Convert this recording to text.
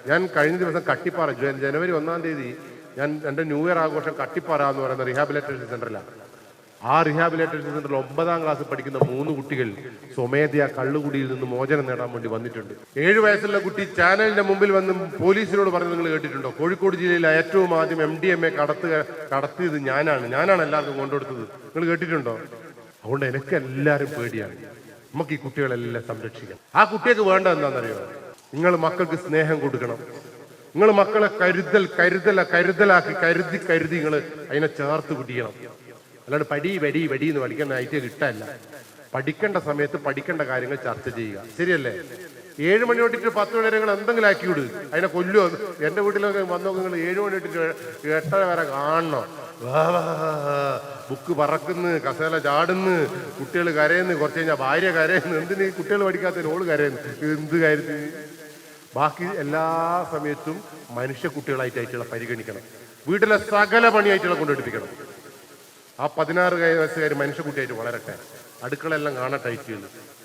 ഞാൻ കഴിഞ്ഞ ദിവസം കട്ടിപ്പാറ ജനുവരി 1-ാം തീയതി ഞാൻ എൻ്റെ ന്യൂ ഇയർ ആഘോഷം കട്ടിപ്പാറ എന്ന് പറയുന്ന റീഹാബിലിറ്റേഷൻ സെന്ററിലാണ്. ആ റീഹാബിലിറ്റേഷൻ സെന്ററിൽ 9-ാം ക്ലാസ് പഠിക്കുന്ന 3 കുട്ടികൾ സ്വമേധയാ കള്ളുകുടിയിൽ നിന്ന് മോചനം നേടാൻ വേണ്ടി വന്നിട്ടുണ്ട്. 7 വയസ്സുള്ള കുട്ടി ചാനലിന്റെ മുമ്പിൽ വന്ന് പോലീസിനോട് പറഞ്ഞു, നിങ്ങൾ കേട്ടിട്ടുണ്ടോ, കോഴിക്കോട് ജില്ലയിൽ ഏറ്റവും ആദ്യം MDMA കടത്തിയത് ഞാനാണ് എല്ലാവർക്കും കൊണ്ടുകൊടുത്തത്, നിങ്ങൾ കേട്ടിട്ടുണ്ടോ? അതുകൊണ്ട് എനിക്ക് എല്ലാവരും പേടിയാണ്. നമുക്ക് ഈ കുട്ടികളെല്ലാം സംരക്ഷിക്കണം. ആ കുട്ടികൾക്ക് വേണ്ട എന്താണെന്നറിയോ? നിങ്ങൾ മക്കൾക്ക് സ്നേഹം കൊടുക്കണം. നിങ്ങൾ മക്കളെ കരുതലാക്കി കരുതി നിങ്ങൾ അതിനെ ചേർത്ത് പിടിക്കണം. അല്ലാണ്ട് പടി എന്ന് പഠിക്കാൻ ആയിട്ട് കിട്ടല്ല. പഠിക്കേണ്ട സമയത്ത് പഠിക്കേണ്ട കാര്യങ്ങൾ ചർച്ച ചെയ്യുക, ശരിയല്ലേ? 7 മണി തൊട്ടിട്ട് 10 മണി വരെ നിങ്ങൾ എന്തെങ്കിലും ആക്കി വിടുക, അതിനെ കൊല്ലുമോ? എൻ്റെ വീട്ടിലൊക്കെ വന്നോക്കെ നിങ്ങൾ 7 മണി തൊട്ടിട്ട് 8:30 വരെ കാണണം. ബുക്ക് പറക്കുന്നു, കസേല ചാടുന്നു, കുട്ടികൾ കരയുന്നു, കുറച്ച് കഴിഞ്ഞാൽ ഭാര്യ കരയുന്നു. എന്തിന് കുട്ടികൾ പഠിക്കാത്തതിന് ഓള് കരയുന്നു? എന്ത് കാര്യത്തിന്? ബാക്കി എല്ലാ സമയത്തും മനുഷ്യ കുട്ടികളായിട്ടുള്ള പരിഗണിക്കണം. വീട്ടിലെ സകല പണിയായിട്ടുള്ള കൊണ്ടെടുപ്പിക്കണം. ആ 16 വയസ്സുകാർ മനുഷ്യ കുട്ടിയായിട്ട് വളരട്ടെ, അടുക്കളെല്ലാം കാണട്ടെ.